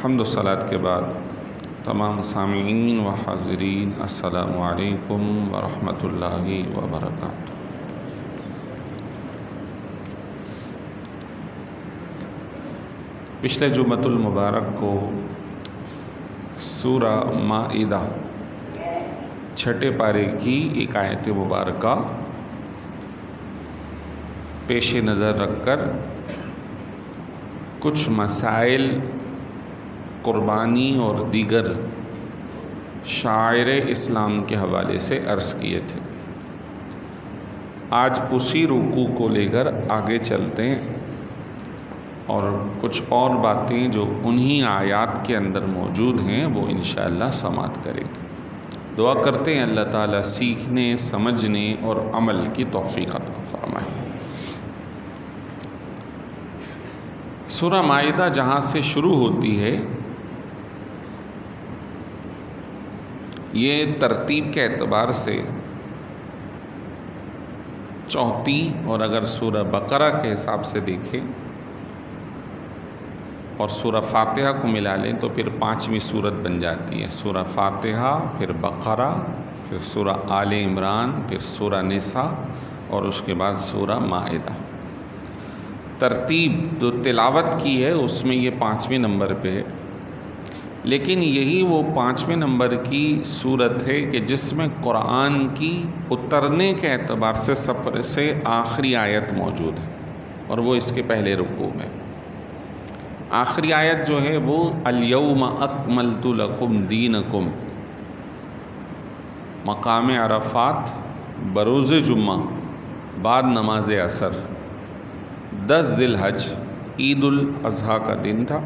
حمد و صلات کے بعد تمام سامعین و حاضرین السلام علیکم ورحمۃ اللہ وبرکاتہ۔ پچھلے جمعۃ المبارک کو سورہ مائدہ چھٹے پارے کی ایک آیت مبارکہ پیش نظر رکھ کر کچھ مسائل قربانی اور دیگر شعائر اسلام کے حوالے سے عرض کیے تھے۔ آج اسی رکوع کو لے کر آگے چلتے ہیں اور کچھ اور باتیں جو انہی آیات کے اندر موجود ہیں وہ انشاءاللہ سماعت کریں گے۔ دعا کرتے ہیں اللہ تعالیٰ سیکھنے، سمجھنے اور عمل کی توفیق عطا فرمائے۔ سورہ مائدہ جہاں سے شروع ہوتی ہے یہ ترتیب کے اعتبار سے چوتھی، اور اگر سورہ بقرہ کے حساب سے دیکھیں اور سورہ فاتحہ کو ملا لیں تو پھر 5ویں سورت بن جاتی ہے۔ سورہ فاتحہ، پھر بقرہ، پھر سورہ آل عمران، پھر سورہ نساء اور اس کے بعد سورہ مائدہ۔ ترتیب جو تلاوت کی ہے اس میں یہ 5ویں نمبر پہ ہے، لیکن یہی وہ 5ویں نمبر کی سورت ہے کہ جس میں قرآن کی اترنے کے اعتبار سے سب سے آخری آیت موجود ہے، اور وہ اس کے پہلے رکوع میں۔ آخری آیت جو ہے وہ الیوم اکملت لکم دینکم، مقام عرفات بروز جمعہ بعد نماز عصر 10 ذی الحج، عید الاضحیٰ کا دن تھا،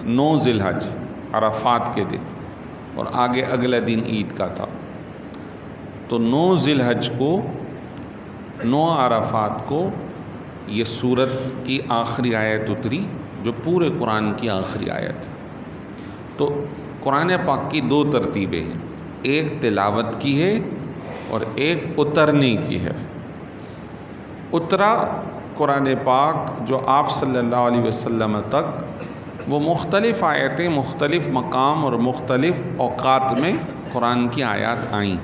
9 ذی الحج عرفات کے دن، اور آگے اگلا دن عید کا تھا۔ تو 9 ذی الحج کو، 9 عرفات کو یہ سورت کی آخری آیت اتری جو پورے قرآن کی آخری آیت ہے۔ تو قرآن پاک کی 2 ترتیبیں ہیں، ایک تلاوت کی ہے اور ایک اترنے کی ہے۔ اترا قرآن پاک جو آپ صلی اللہ علیہ وسلم تک وہ مختلف آیتیں مختلف مقام اور مختلف اوقات میں قرآن کی آیات آئیں،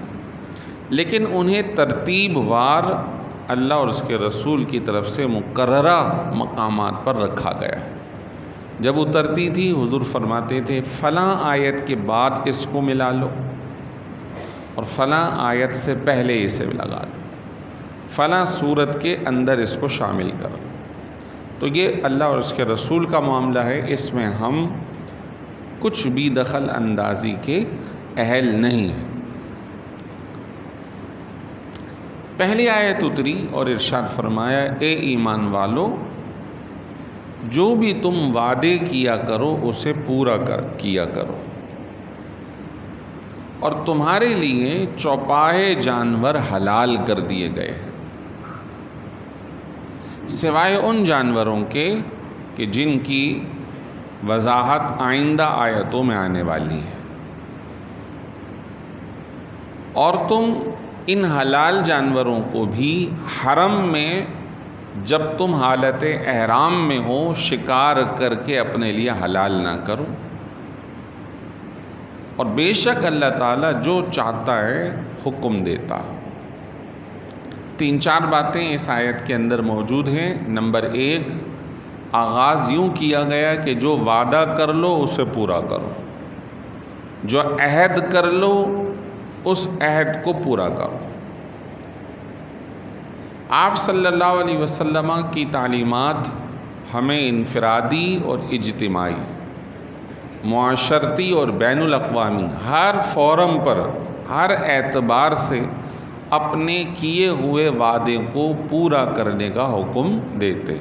لیکن انہیں ترتیب وار اللہ اور اس کے رسول کی طرف سے مقررہ مقامات پر رکھا گیا ہے۔ جب اترتی تھی حضور فرماتے تھے فلاں آیت کے بعد اس کو ملا لو، اور فلاں آیت سے پہلے اسے لگا لو، فلاں صورت کے اندر اس کو شامل کرو۔ تو یہ اللہ اور اس کے رسول کا معاملہ ہے، اس میں ہم کچھ بھی دخل اندازی کے اہل نہیں ہیں۔ پہلی آیت اتری اور ارشاد فرمایا اے ایمان والو، جو بھی تم وعدے کیا کرو اسے پورا کیا کرو، اور تمہارے لیے چوپائے جانور حلال کر دیے گئے ہیں، سوائے ان جانوروں کے کہ جن کی وضاحت آئندہ آیتوں میں آنے والی ہے، اور تم ان حلال جانوروں کو بھی حرم میں جب تم حالت احرام میں ہو شکار کر کے اپنے لیے حلال نہ کرو، اور بے شک اللہ تعالیٰ جو چاہتا ہے حکم دیتا۔ 3-4 باتیں اس آیت کے اندر موجود ہیں۔ نمبر 1، آغاز یوں کیا گیا کہ جو وعدہ کر لو اسے پورا کرو، جو عہد کر لو اس عہد کو پورا کرو۔ آپ صلی اللہ علیہ وسلم کی تعلیمات ہمیں انفرادی اور اجتماعی، معاشرتی اور بین الاقوامی ہر فورم پر ہر اعتبار سے اپنے کیے ہوئے وعدے کو پورا کرنے کا حکم دیتے۔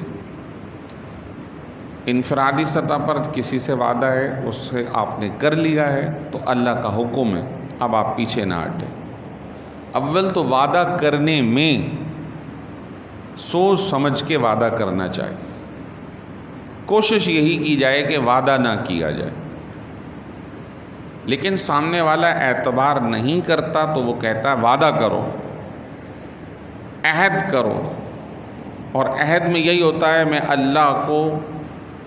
انفرادی سطح پر کسی سے وعدہ ہے، اس سے آپ نے کر لیا ہے تو اللہ کا حکم ہے، اب آپ پیچھے نہ ہٹیں۔ اول تو وعدہ کرنے میں سوچ سمجھ کے وعدہ کرنا چاہیے، کوشش یہی کی جائے کہ وعدہ نہ کیا جائے، لیکن سامنے والا اعتبار نہیں کرتا تو وہ کہتا ہے وعدہ کرو، عہد کرو، اور عہد میں یہی ہوتا ہے میں اللہ کو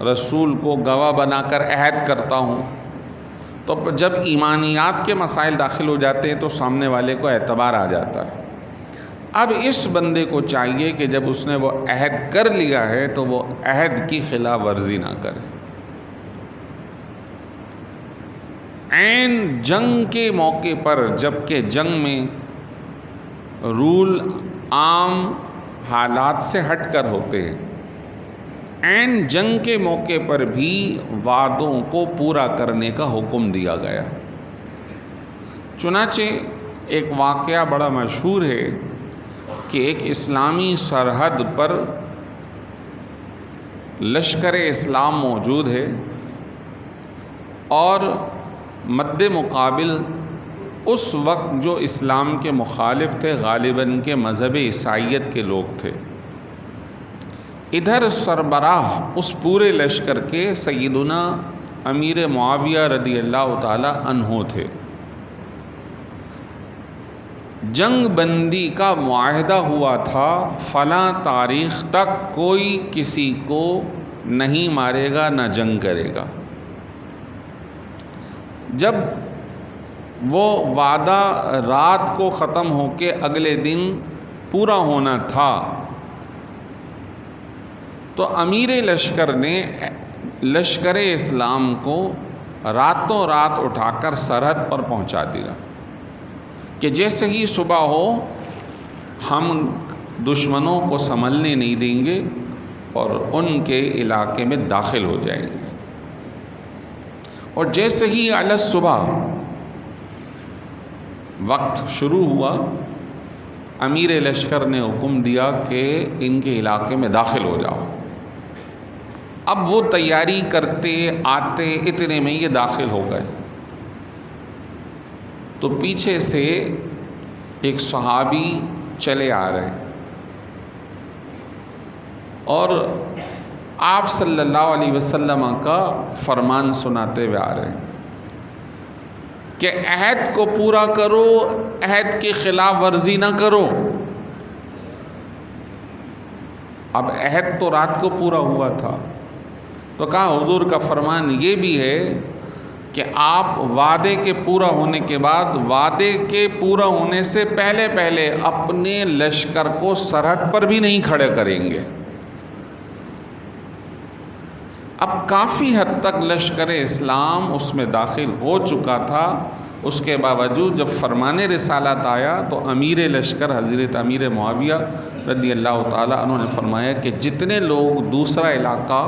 رسول کو گواہ بنا کر عہد کرتا ہوں، تو جب ایمانیات کے مسائل داخل ہو جاتے ہیں تو سامنے والے کو اعتبار آ جاتا ہے۔ اب اس بندے کو چاہیے کہ جب اس نے وہ عہد کر لیا ہے تو وہ عہد کی خلاف ورزی نہ کرے۔ عین جنگ کے موقع پر، جب کہ جنگ میں رول عام حالات سے ہٹ کر ہوتے ہیں، عین جنگ کے موقع پر بھی وعدوں کو پورا کرنے کا حکم دیا گیا۔ چنانچہ ایک واقعہ بڑا مشہور ہے کہ ایک اسلامی سرحد پر لشکر اسلام موجود ہے اور مد مقابل اس وقت جو اسلام کے مخالف تھے غالباً کے مذہب عیسائیت کے لوگ تھے۔ ادھر سربراہ اس پورے لشکر کے سیدنا امیر معاویہ رضی اللہ تعالی عنہ تھے۔ جنگ بندی کا معاہدہ ہوا تھا، فلاں تاریخ تک کوئی کسی کو نہیں مارے گا نہ جنگ کرے گا۔ جب وہ وعدہ رات کو ختم ہو کے اگلے دن پورا ہونا تھا تو امیر لشکر نے لشکر اسلام کو راتوں رات اٹھا کر سرحد پر پہنچا دیا کہ جیسے ہی صبح ہو ہم دشمنوں کو سنبھلنے نہیں دیں گے اور ان کے علاقے میں داخل ہو جائیں گے۔ اور جیسے ہی علی صبح وقت شروع ہوا، امیر لشکر نے حکم دیا کہ ان کے علاقے میں داخل ہو جاؤ۔ اب وہ تیاری کرتے آتے اتنے میں یہ داخل ہو گئے تو پیچھے سے ایک صحابی چلے آ رہے اور آپ صلی اللہ علیہ وسلم کا فرمان سناتے ہوئے آ رہے ہیں کہ عہد کو پورا کرو، عہد کی خلاف ورزی نہ کرو۔ اب عہد تو رات کو پورا ہوا تھا، تو کہا حضور کا فرمان یہ بھی ہے کہ آپ وعدے کے پورا ہونے کے بعد، وعدے کے پورا ہونے سے پہلے پہلے اپنے لشکر کو سرحد پر بھی نہیں کھڑے کریں گے۔ اب کافی حد تک لشکر اسلام اس میں داخل ہو چکا تھا، اس کے باوجود جب فرمان رسالت آیا تو امیر لشکر حضرت امیر معاویہ رضی اللہ تعالیٰ عنہ نے فرمایا کہ جتنے لوگ دوسرا علاقہ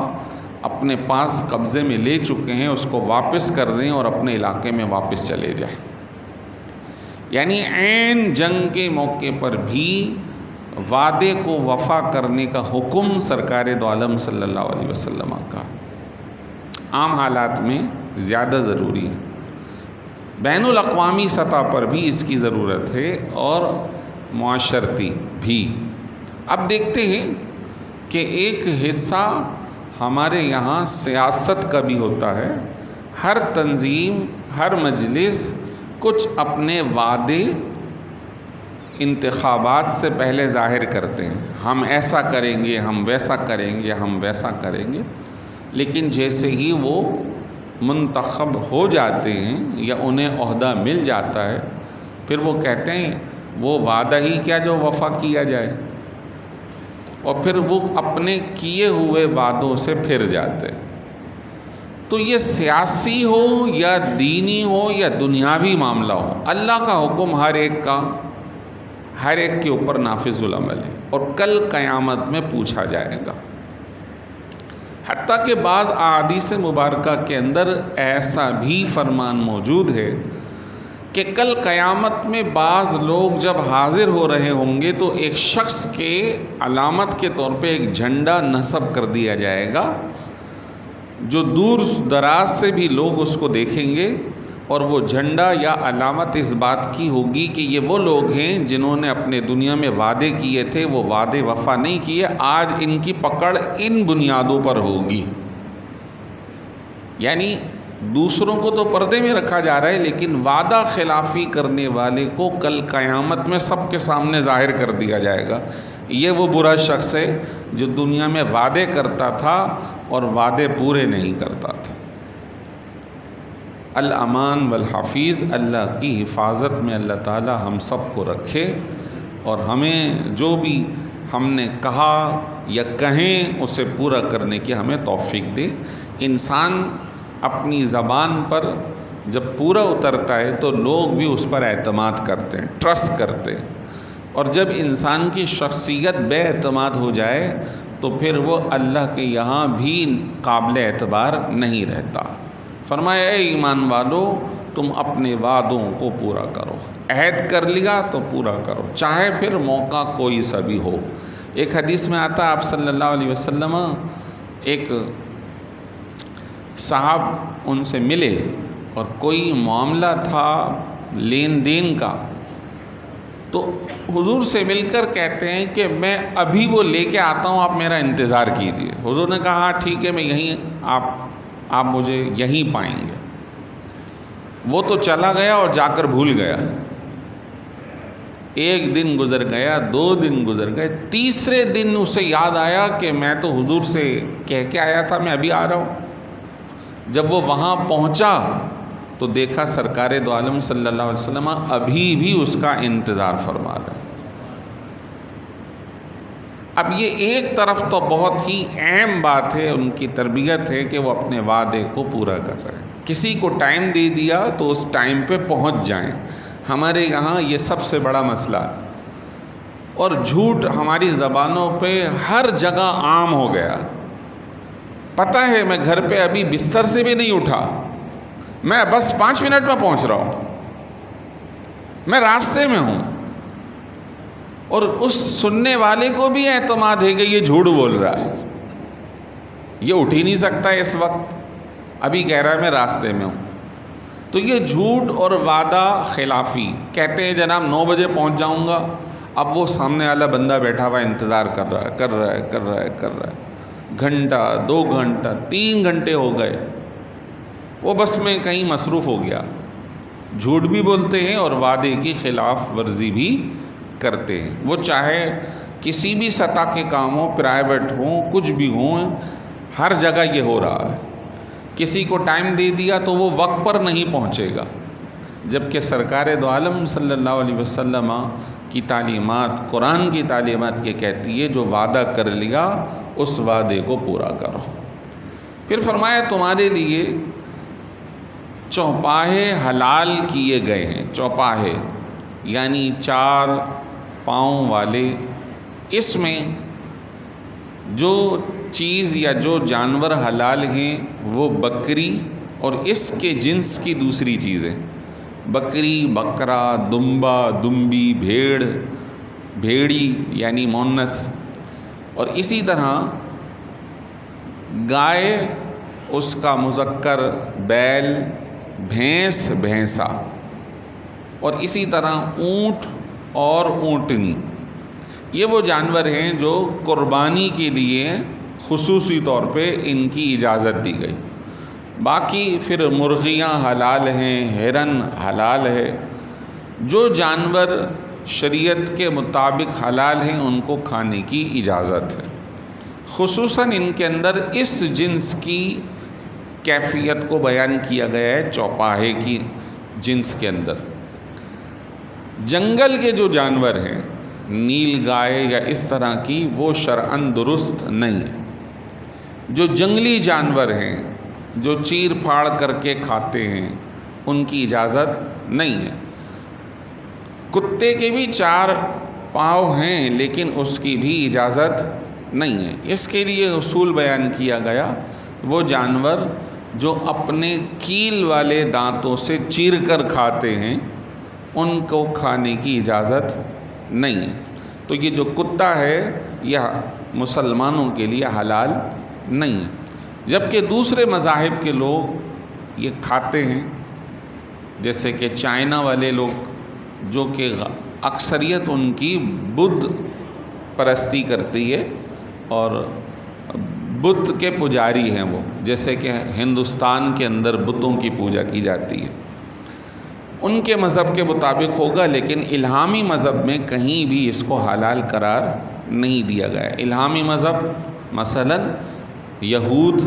اپنے پاس قبضے میں لے چکے ہیں اس کو واپس کر دیں اور اپنے علاقے میں واپس چلے جائیں۔ یعنی عین جنگ کے موقع پر بھی وعدے کو وفا کرنے کا حکم سرکار دو عالم صلی اللہ علیہ وسلم کا عام حالات میں زیادہ ضروری ہے، بین الاقوامی سطح پر بھی اس کی ضرورت ہے اور معاشرتی بھی۔ اب دیکھتے ہیں کہ ایک حصہ ہمارے یہاں سیاست کا بھی ہوتا ہے۔ ہر تنظیم، ہر مجلس کچھ اپنے وعدے انتخابات سے پہلے ظاہر کرتے ہیں، ہم ایسا کریں گے، ہم ویسا کریں گے، ہم ویسا کریں گے، لیکن جیسے ہی وہ منتخب ہو جاتے ہیں یا انہیں عہدہ مل جاتا ہے پھر وہ کہتے ہیں وہ وعدہ ہی کیا جو وفا کیا جائے، اور پھر وہ اپنے کیے ہوئے وعدوں سے پھر جاتے۔ تو یہ سیاسی ہو یا دینی ہو یا دنیاوی معاملہ ہو، اللہ کا حکم ہر ایک کے اوپر نافذ العمل ہے اور کل قیامت میں پوچھا جائے گا۔ حتیٰ کہ بعض احادیث مبارکہ کے اندر ایسا بھی فرمان موجود ہے کہ کل قیامت میں بعض لوگ جب حاضر ہو رہے ہوں گے تو ایک شخص کے علامت کے طور پہ ایک جھنڈا نصب کر دیا جائے گا، جو دور دراز سے بھی لوگ اس کو دیکھیں گے، اور وہ جھنڈا یا علامت اس بات کی ہوگی کہ یہ وہ لوگ ہیں جنہوں نے اپنے دنیا میں وعدے کیے تھے، وہ وعدے وفا نہیں کیے، آج ان کی پکڑ ان بنیادوں پر ہوگی۔ یعنی دوسروں کو تو پردے میں رکھا جا رہا ہے، لیکن وعدہ خلافی کرنے والے کو کل قیامت میں سب کے سامنے ظاہر کر دیا جائے گا۔ یہ وہ برا شخص ہے جو دنیا میں وعدے کرتا تھا اور وعدے پورے نہیں کرتا تھا۔ الامان والحفیظ، اللہ کی حفاظت میں اللہ تعالی ہم سب کو رکھے، اور ہمیں جو بھی ہم نے کہا یا کہیں اسے پورا کرنے کی ہمیں توفیق دے۔ انسان اپنی زبان پر جب پورا اترتا ہے تو لوگ بھی اس پر اعتماد کرتے ہیں، ٹرسٹ کرتے ہیں، اور جب انسان کی شخصیت بے اعتماد ہو جائے تو پھر وہ اللہ کے یہاں بھی قابل اعتبار نہیں رہتا۔ فرمایا اے ایمان والو، تم اپنے وعدوں کو پورا کرو، عہد کر لیا تو پورا کرو، چاہے پھر موقع کوئی سا بھی ہو۔ ایک حدیث میں آتا آپ صلی اللہ علیہ وسلم ایک صاحب ان سے ملے اور کوئی معاملہ تھا لین دین کا، تو حضور سے مل کر کہتے ہیں کہ میں ابھی وہ لے کے آتا ہوں، آپ میرا انتظار کیجئے۔ حضور نے کہا ٹھیک ہے، میں یہیں آپ مجھے یہیں پائیں گے۔ وہ تو چلا گیا اور جا کر بھول گیا۔ ایک دن گزر گیا، 2 دن گزر گئے، تیسرے دن اسے یاد آیا کہ میں تو حضور سے کہہ کے آیا تھا میں ابھی آ رہا ہوں۔ جب وہ وہاں پہنچا تو دیکھا سرکار دو عالم صلی اللہ علیہ وسلم ابھی بھی اس کا انتظار فرما رہے ہیں۔ اب یہ ایک طرف تو بہت ہی اہم بات ہے، ان کی تربیت ہے کہ وہ اپنے وعدے کو پورا کر رہے ہیں۔ کسی کو ٹائم دے دیا تو اس ٹائم پہ پہنچ جائیں۔ ہمارے یہاں یہ سب سے بڑا مسئلہ ہے، اور جھوٹ ہماری زبانوں پہ ہر جگہ عام ہو گیا۔ پتہ ہے میں گھر پہ ابھی بستر سے بھی نہیں اٹھا، میں بس 5 منٹ میں پہنچ رہا ہوں، میں راستے میں ہوں، اور اس سننے والے کو بھی اعتماد ہے کہ یہ جھوٹ بول رہا ہے، یہ اٹھ ہی نہیں سکتا ہے اس وقت، ابھی کہہ رہا ہے میں راستے میں ہوں۔ تو یہ جھوٹ اور وعدہ خلافی، کہتے ہیں جناب 9 بجے پہنچ جاؤں گا، اب وہ سامنے والا بندہ بیٹھا ہوا انتظار کر رہا ہے، گھنٹہ 2 گھنٹہ 3 گھنٹے ہو گئے، وہ بس میں کہیں مصروف ہو گیا۔ جھوٹ بھی بولتے ہیں اور وعدے کی خلاف ورزی بھی کرتے ہیں، وہ چاہے کسی بھی سطح کے کام ہوں، پرائیویٹ ہوں، کچھ بھی ہوں، ہر جگہ یہ ہو رہا ہے۔ کسی کو ٹائم دے دیا تو وہ وقت پر نہیں پہنچے گا، جبکہ سرکار دو عالم صلی اللہ علیہ وسلم کی تعلیمات، قرآن کی تعلیمات یہ کہتی ہے جو وعدہ کر لیا اس وعدے کو پورا کرو۔ پھر فرمایا تمہارے لیے چوپاہے حلال کیے گئے ہیں۔ چوپاہے یعنی 4 پاؤں والے، اس میں جو چیز یا جو جانور حلال ہیں وہ بکری اور اس کے جنس کی دوسری چیزیں، بکری، بکرا، دمبا، دمبی، بھیڑ، بھیڑی یعنی مونس، اور اسی طرح گائے اس کا مذکر، بیل، بھینس، بھینسا، اور اسی طرح اونٹ اور اونٹنی۔ یہ وہ جانور ہیں جو قربانی کے لیے خصوصی طور پہ ان کی اجازت دی گئی۔ باقی پھر مرغیاں حلال ہیں، ہرن حلال ہے۔ جو جانور شریعت کے مطابق حلال ہیں ان کو کھانے کی اجازت ہے۔ خصوصاً ان کے اندر اس جنس کی کیفیت کو بیان کیا گیا ہے چوپاہے کی جنس کے اندر۔ جنگل کے جو جانور ہیں، نیل گائے یا اس طرح کی، وہ شرعاً درست نہیں ہے۔ جو جنگلی جانور ہیں جو چیر پھاڑ کر کے کھاتے ہیں ان کی اجازت نہیں ہے۔ کتے کے بھی 4 پاؤں ہیں لیکن اس کی بھی اجازت نہیں ہے۔ اس کے لیے اصول بیان کیا گیا، وہ جانور جو اپنے کیل والے دانتوں سے چیر کر کھاتے ہیں ان کو کھانے کی اجازت نہیں ہے۔ تو یہ جو کتا ہے یہ مسلمانوں کے لیے حلال نہیں ہے، جبکہ دوسرے مذاہب کے لوگ یہ کھاتے ہیں، جیسے کہ چائنا والے لوگ جو کہ اکثریت ان کی بدھ پرستی کرتی ہے، اور بت کے پجاری ہیں وہ، جیسے کہ ہندوستان کے اندر بتوں کی پوجا کی جاتی ہے، ان کے مذہب کے مطابق ہوگا، لیکن الہامی مذہب میں کہیں بھی اس کو حلال قرار نہیں دیا گیا۔ الہامی مذہب مثلا یہود،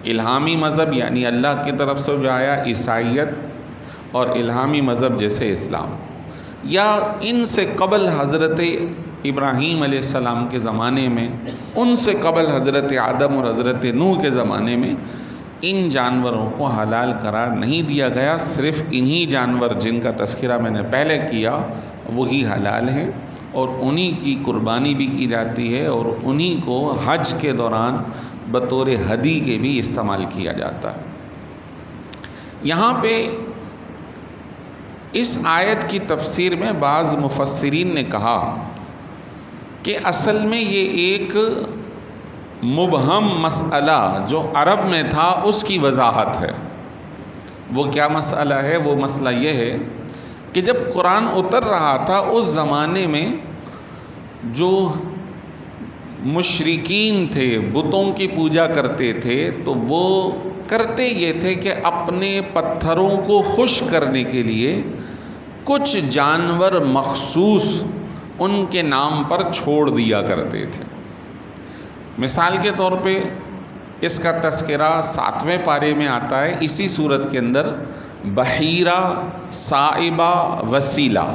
الہامی مذہب یعنی اللہ کی طرف سے جو آیا عیسائیت، اور الہامی مذہب جیسے اسلام، یا ان سے قبل حضرت ابراہیم علیہ السلام کے زمانے میں، ان سے قبل حضرت آدم اور حضرت نوح کے زمانے میں ان جانوروں کو حلال قرار نہیں دیا گیا، صرف انہی جانور جن کا تذکرہ میں نے پہلے کیا وہی حلال ہیں، اور انہی کی قربانی بھی کی جاتی ہے، اور انہی کو حج کے دوران بطور ہدی کے بھی استعمال کیا جاتا ہے۔ یہاں پہ اس آیت کی تفسیر میں بعض مفسرین نے کہا کہ اصل میں یہ ایک مبہم مسئلہ جو عرب میں تھا اس کی وضاحت ہے۔ وہ کیا مسئلہ ہے؟ وہ مسئلہ یہ ہے کہ جب قرآن اتر رہا تھا اس زمانے میں جو مشرکین تھے، بتوں کی پوجا کرتے تھے، تو وہ کرتے یہ تھے کہ اپنے پتھروں کو خشک کرنے کے لیے کچھ جانور مخصوص ان کے نام پر چھوڑ دیا کرتے تھے۔ مثال کے طور پہ اس کا تذکرہ 7ویں پارے میں آتا ہے، اسی صورت کے اندر بحیرہ، سائبہ، وسیلہ،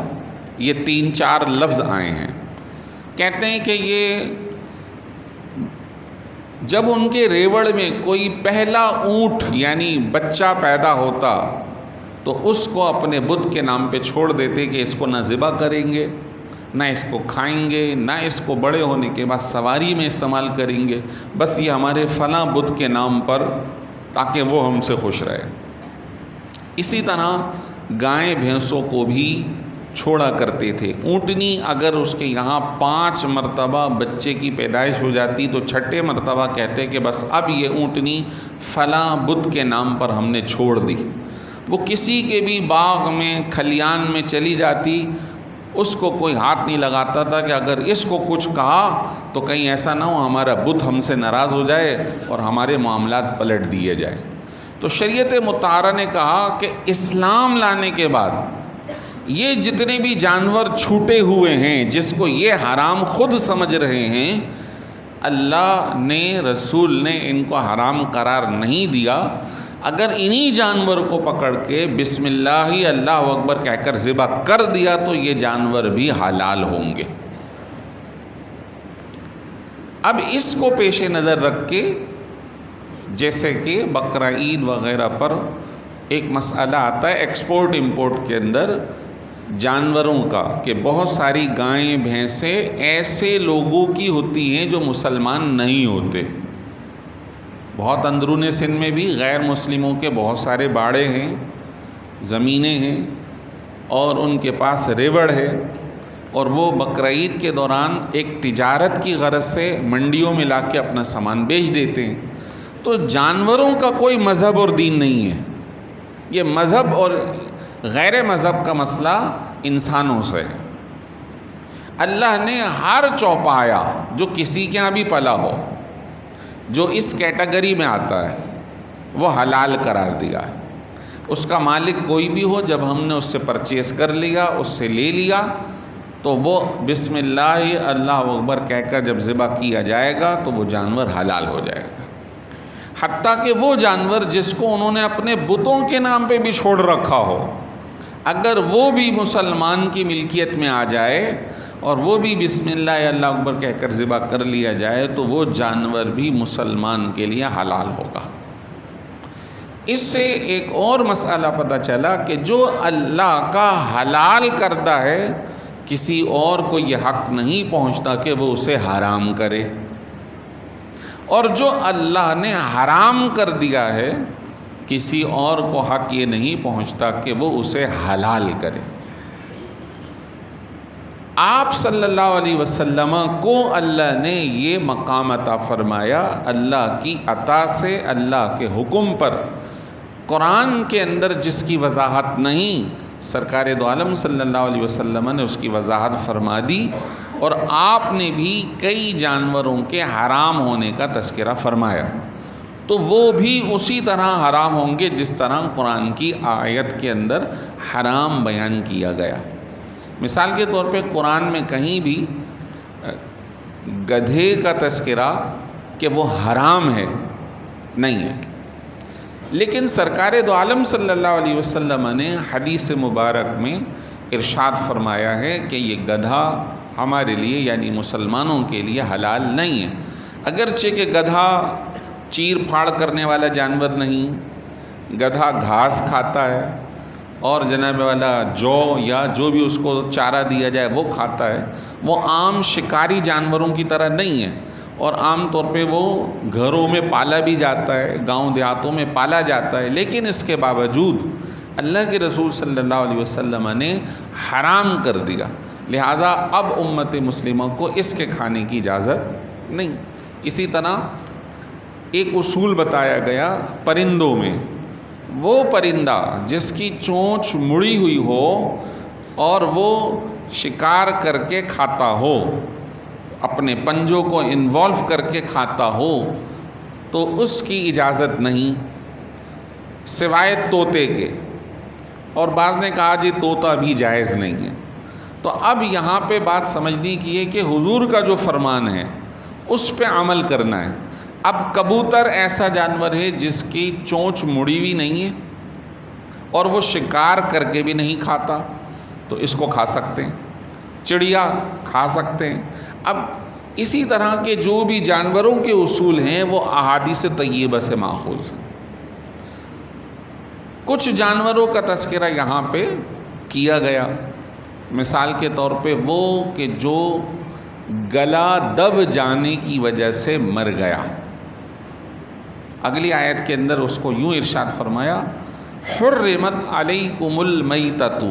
یہ 3-4 لفظ آئے ہیں۔ کہتے ہیں کہ یہ جب ان کے ریوڑ میں کوئی پہلا اونٹ یعنی بچہ پیدا ہوتا تو اس کو اپنے بت کے نام پہ چھوڑ دیتے کہ اس کو نہ ذبح کریں گے، نہ اس کو کھائیں گے، نہ اس کو بڑے ہونے کے بعد سواری میں استعمال کریں گے، بس یہ ہمارے فلاں بت کے نام پر، تاکہ وہ ہم سے خوش رہے۔ اسی طرح گائیں بھینسوں کو بھی چھوڑا کرتے تھے۔ اونٹنی اگر اس کے یہاں 5 مرتبہ بچے کی پیدائش ہو جاتی تو 6 مرتبہ کہتے کہ بس اب یہ اونٹنی فلاں بت کے نام پر ہم نے چھوڑ دی۔ وہ کسی کے بھی باغ میں، کھلیان میں چلی جاتی، اس کو کوئی ہاتھ نہیں لگاتا تھا کہ اگر اس کو کچھ کہا تو کہیں ایسا نہ ہو ہمارا بت ہم سے ناراض ہو جائے اور ہمارے معاملات پلٹ دیے جائے۔ تو شریعت مطہرہ نے کہا کہ اسلام لانے کے بعد یہ جتنے بھی جانور چھوٹے ہوئے ہیں جس کو یہ حرام خود سمجھ رہے ہیں، اللہ نے، رسول نے ان کو حرام قرار نہیں دیا۔ اگر انہی جانور کو پکڑ کے بسم اللہ اللہ اکبر کہہ کر ذبح کر دیا تو یہ جانور بھی حلال ہوں گے۔ اب اس کو پیش نظر رکھ کے، جیسے کہ بقرہ عید وغیرہ پر ایک مسئلہ آتا ہے ایکسپورٹ امپورٹ کے اندر جانوروں کا، کہ بہت ساری گائیں بھینسیں ایسے لوگوں کی ہوتی ہیں جو مسلمان نہیں ہوتے۔ بہت اندرون سندھ میں بھی غیر مسلموں کے بہت سارے باڑے ہیں، زمینیں ہیں، اور ان کے پاس ریوڑ ہے، اور وہ بقرہ عید کے دوران ایک تجارت کی غرض سے منڈیوں میں لا کے اپنا سامان بیچ دیتے ہیں۔ تو جانوروں کا کوئی مذہب اور دین نہیں ہے، یہ مذہب اور غیر مذہب کا مسئلہ انسانوں سے ہے۔ اللہ نے ہر چوپایا جو کسی کے ہاں بھی پلا ہو، جو اس کیٹیگری میں آتا ہے، وہ حلال قرار دیا ہے۔ اس کا مالک کوئی بھی ہو، جب ہم نے اس سے پرچیز کر لیا، اس سے لے لیا، تو وہ بسم اللہ اللہ اکبر کہہ کر جب ذبح کیا جائے گا تو وہ جانور حلال ہو جائے گا۔ حتیٰ کہ وہ جانور جس کو انہوں نے اپنے بتوں کے نام پہ بھی چھوڑ رکھا ہو، اگر وہ بھی مسلمان کی ملکیت میں آ جائے اور وہ بھی بسم اللہ اللہ اکبر کہہ کر ذبح کر لیا جائے تو وہ جانور بھی مسلمان کے لیے حلال ہوگا۔ اس سے ایک اور مسئلہ پتہ چلا کہ جو اللہ کا حلال کردہ ہے کسی اور کو یہ حق نہیں پہنچتا کہ وہ اسے حرام کرے، اور جو اللہ نے حرام کر دیا ہے کسی اور کو حق یہ نہیں پہنچتا کہ وہ اسے حلال کرے۔ آپ صلی اللہ علیہ وسلم کو اللہ نے یہ مقام عطا فرمایا اللہ کی عطا سے، اللہ کے حکم پر۔ قرآن کے اندر جس کی وضاحت نہیں، سرکار دو عالم صلی اللہ علیہ وسلم نے اس کی وضاحت فرما دی، اور آپ نے بھی کئی جانوروں کے حرام ہونے کا تذکرہ فرمایا، تو وہ بھی اسی طرح حرام ہوں گے جس طرح قرآن کی آیت کے اندر حرام بیان کیا گیا۔ مثال کے طور پہ قرآن میں کہیں بھی گدھے کا تذکرہ کہ وہ حرام ہے نہیں ہے، لیکن سرکار دو عالم صلی اللہ علیہ وسلم نے حدیث مبارک میں ارشاد فرمایا ہے کہ یہ گدھا ہمارے لیے یعنی مسلمانوں کے لیے حلال نہیں ہے، اگرچہ کہ گدھا چیر پھاڑ کرنے والا جانور نہیں، گدھا گھاس کھاتا ہے اور جناب والا جو یا جو بھی اس کو چارہ دیا جائے وہ کھاتا ہے، وہ عام شکاری جانوروں کی طرح نہیں ہے، اور عام طور پہ وہ گھروں میں پالا بھی جاتا ہے، گاؤں دیہاتوں میں پالا جاتا ہے، لیکن اس کے باوجود اللہ کے رسول صلی اللہ علیہ وسلم نے حرام کر دیا، لہٰذا اب امت مسلمہ کو اس کے کھانے کی اجازت نہیں۔ اسی طرح ایک اصول بتایا گیا پرندوں میں، وہ پرندہ جس کی چونچ مڑی ہوئی ہو اور وہ شکار کر کے کھاتا ہو، اپنے پنجوں کو انوالو کر کے کھاتا ہو، تو اس کی اجازت نہیں سوائے طوطے کے، اور بعض نے کہا جی طوطا بھی جائز نہیں ہے۔ تو اب یہاں پہ بات سمجھنے کی ہے کہ حضور کا جو فرمان ہے اس پہ عمل کرنا ہے۔ اب کبوتر ایسا جانور ہے جس کی چونچ مڑی ہوئی نہیں ہے اور وہ شکار کر کے بھی نہیں کھاتا، تو اس کو کھا سکتے ہیں، چڑیا کھا سکتے ہیں۔ اب اسی طرح کے جو بھی جانوروں کے اصول ہیں وہ احادیث طیبہ سے ماخوذ ہیں۔ کچھ جانوروں کا تذکرہ یہاں پہ کیا گیا، مثال کے طور پہ وہ کہ جو گلا دب جانے کی وجہ سے مر گیا، اگلی آیت کے اندر اس کو یوں ارشاد فرمایا، حرمت علیکم المیتۃ،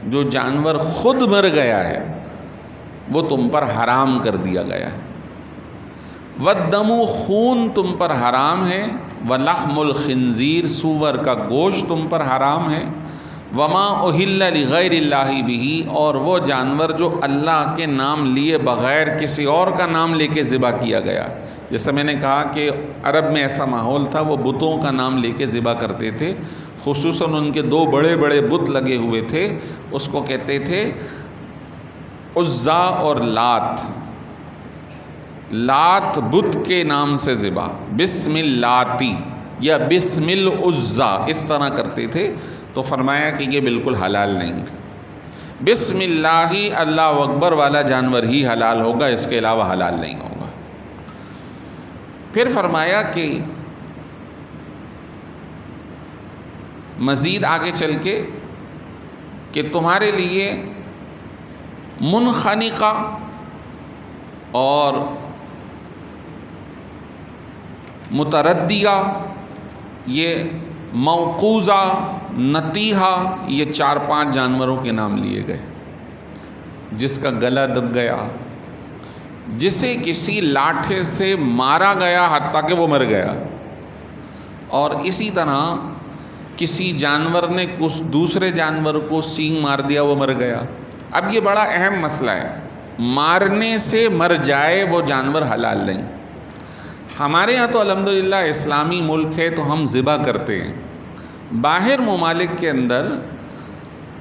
جو جانور خود مر گیا ہے وہ تم پر حرام کر دیا گیا ہے، والدم، خون تم پر حرام ہے، ولحم الخنزیر، سور کا گوشت تم پر حرام ہے، وما اہل لغیر اللہ بہ، اور وہ جانور جو اللہ کے نام لیے بغیر کسی اور کا نام لے کے ذبح کیا گیا۔ جیسا میں نے کہا کہ عرب میں ایسا ماحول تھا، وہ بتوں کا نام لے کے ذبح کرتے تھے، خصوصاً ان کے دو بڑے بڑے بت لگے ہوئے تھے، اس کو کہتے تھے عزا اور لات، لات بت کے نام سے ذبح، بسم اللاتی یا بسم العزا، اس طرح کرتے تھے، تو فرمایا کہ یہ بالکل حلال نہیں، بسم اللہ اللہ اکبر والا جانور ہی حلال ہوگا، اس کے علاوہ حلال نہیں ہوگا۔ پھر فرمایا کہ مزید آگے چل کے کہ تمہارے لیے منخنقہ اور متردیہ، یہ موقوذہ، نتیحہ، یہ 4-5 جانوروں کے نام لیے گئے، جس کا گلا دب گیا، جسے کسی لاٹھے سے مارا گیا حتیٰ کہ وہ مر گیا، اور اسی طرح کسی جانور نے کچھ دوسرے جانور کو سینگ مار دیا، وہ مر گیا۔ اب یہ بڑا اہم مسئلہ ہے، مارنے سے مر جائے وہ جانور حلال نہیں۔ ہمارے ہاں تو الحمدللہ اسلامی ملک ہے تو ہم ذبح کرتے ہیں، باہر ممالک کے اندر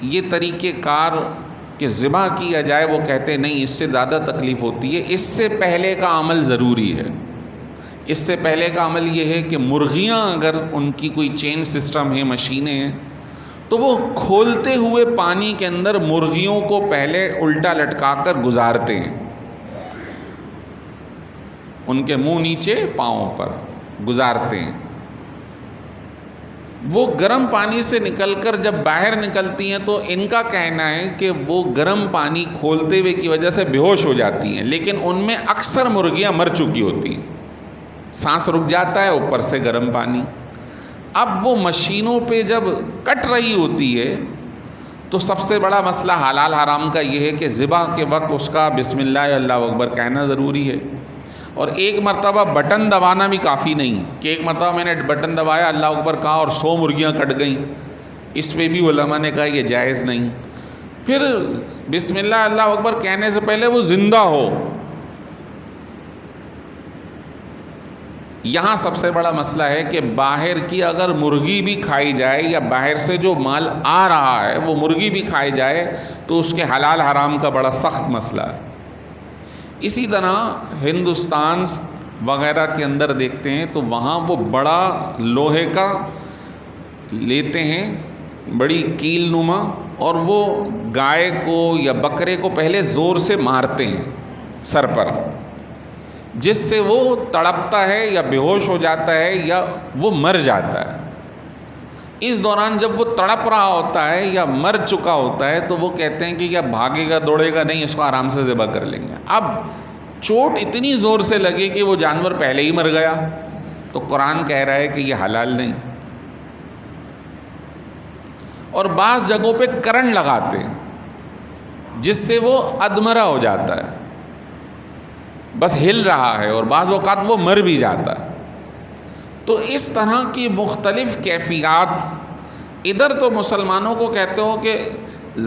یہ طریقہ کار کہ ذبح کیا جائے وہ کہتے نہیں، اس سے زیادہ تکلیف ہوتی ہے، اس سے پہلے کا عمل ضروری ہے۔ اس سے پہلے کا عمل یہ ہے کہ مرغیاں اگر ان کی کوئی چین سسٹم ہے، مشینیں ہیں، تو وہ کھولتے ہوئے پانی کے اندر مرغیوں کو پہلے الٹا لٹکا کر گزارتے ہیں، ان کے منہ نیچے پاؤں پر گزارتے ہیں، وہ گرم پانی سے نکل کر جب باہر نکلتی ہیں تو ان کا کہنا ہے کہ وہ گرم پانی کھولتے ہوئے کی وجہ سے بے ہوش ہو جاتی ہیں، لیکن ان میں اکثر مرغیاں مر چکی ہوتی ہیں، سانس رک جاتا ہے، اوپر سے گرم پانی۔ اب وہ مشینوں پہ جب کٹ رہی ہوتی ہے تو سب سے بڑا مسئلہ حلال حرام کا یہ ہے کہ ذبح کے وقت اس کا بسم اللہ اللہ اکبر کہنا ضروری ہے، اور ایک مرتبہ بٹن دبانا بھی کافی نہیں کہ ایک مرتبہ میں نے بٹن دبایا، اللہ اکبر کہا اور 100 مرغیاں کٹ گئیں، اس پہ بھی علماء نے کہا یہ جائز نہیں۔ پھر بسم اللہ اللہ اکبر کہنے سے پہلے وہ زندہ ہو. یہاں سب سے بڑا مسئلہ ہے کہ باہر کی اگر مرغی بھی کھائی جائے یا باہر سے جو مال آ رہا ہے وہ مرغی بھی کھائی جائے تو اس کے حلال حرام کا بڑا سخت مسئلہ ہے. اسی طرح ہندوستان وغیرہ کے اندر دیکھتے ہیں تو وہاں وہ بڑا لوہے کا لیتے ہیں, بڑی کیل نما, اور وہ گائے کو یا بکرے کو پہلے زور سے مارتے ہیں سر پر, جس سے وہ تڑپتا ہے یا بے ہوش ہو جاتا ہے یا وہ مر جاتا ہے. اس دوران جب وہ تڑپ رہا ہوتا ہے یا مر چکا ہوتا ہے تو وہ کہتے ہیں کہ یہ بھاگے گا دوڑے گا نہیں, اس کو آرام سے ذبح کر لیں گے. اب چوٹ اتنی زور سے لگے کہ وہ جانور پہلے ہی مر گیا, تو قرآن کہہ رہا ہے کہ یہ حلال نہیں. اور بعض جگہوں پہ کرنٹ لگاتے ہیں جس سے وہ ادمرا ہو جاتا ہے, بس ہل رہا ہے, اور بعض اوقات وہ مر بھی جاتا ہے. تو اس طرح کی مختلف کیفیات. ادھر تو مسلمانوں کو کہتے ہو کہ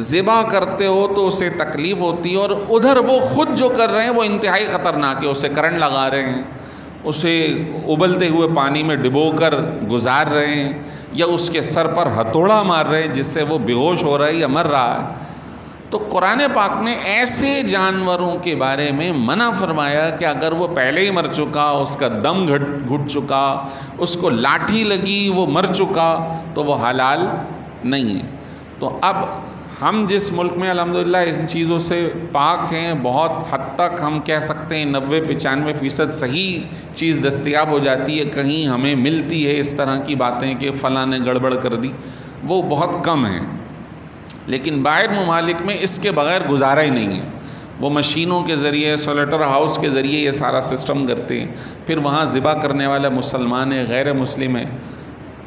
ذبح کرتے ہو تو اسے تکلیف ہوتی ہے, اور ادھر وہ خود جو کر رہے ہیں وہ انتہائی خطرناک ہے. اسے کرنٹ لگا رہے ہیں, اسے ابلتے ہوئے پانی میں ڈبو کر گزار رہے ہیں, یا اس کے سر پر ہتھوڑا مار رہے ہیں جس سے وہ بے ہوش ہو رہا ہے یا مر رہا ہے. تو قرآن پاک نے ایسے جانوروں کے بارے میں منع فرمایا کہ اگر وہ پہلے ہی مر چکا, اس کا دم گھٹ چکا, اس کو لاٹھی لگی, وہ مر چکا, تو وہ حلال نہیں ہے. تو اب ہم جس ملک میں الحمدللہ ان چیزوں سے پاک ہیں, بہت حد تک ہم کہہ سکتے ہیں 90-95% صحیح چیز دستیاب ہو جاتی ہے. کہیں ہمیں ملتی ہے اس طرح کی باتیں کہ فلاں نے گڑبڑ کر دی, وہ بہت کم ہیں. لیکن باہر ممالک میں اس کے بغیر گزارا ہی نہیں ہے. وہ مشینوں کے ذریعے, سلیٹر ہاؤس کے ذریعے یہ سارا سسٹم کرتے ہیں. پھر وہاں ذبح کرنے والا مسلمان ہے, غیر مسلم ہے,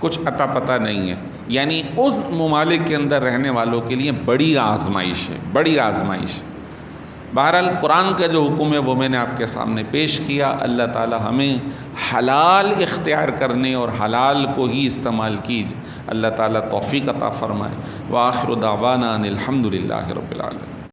کچھ عطا پتہ نہیں ہے. یعنی اس ممالک کے اندر رہنے والوں کے لیے بڑی آزمائش ہے, بڑی آزمائش. بہرحال قرآن کا جو حکم ہے وہ میں نے آپ کے سامنے پیش کیا. اللہ تعالی ہمیں حلال اختیار کرنے اور حلال کو ہی استعمال کیجئے. اللہ تعالی توفیق عطا فرمائے. وآخر دعوانا ان الحمد للہ رب العالمین.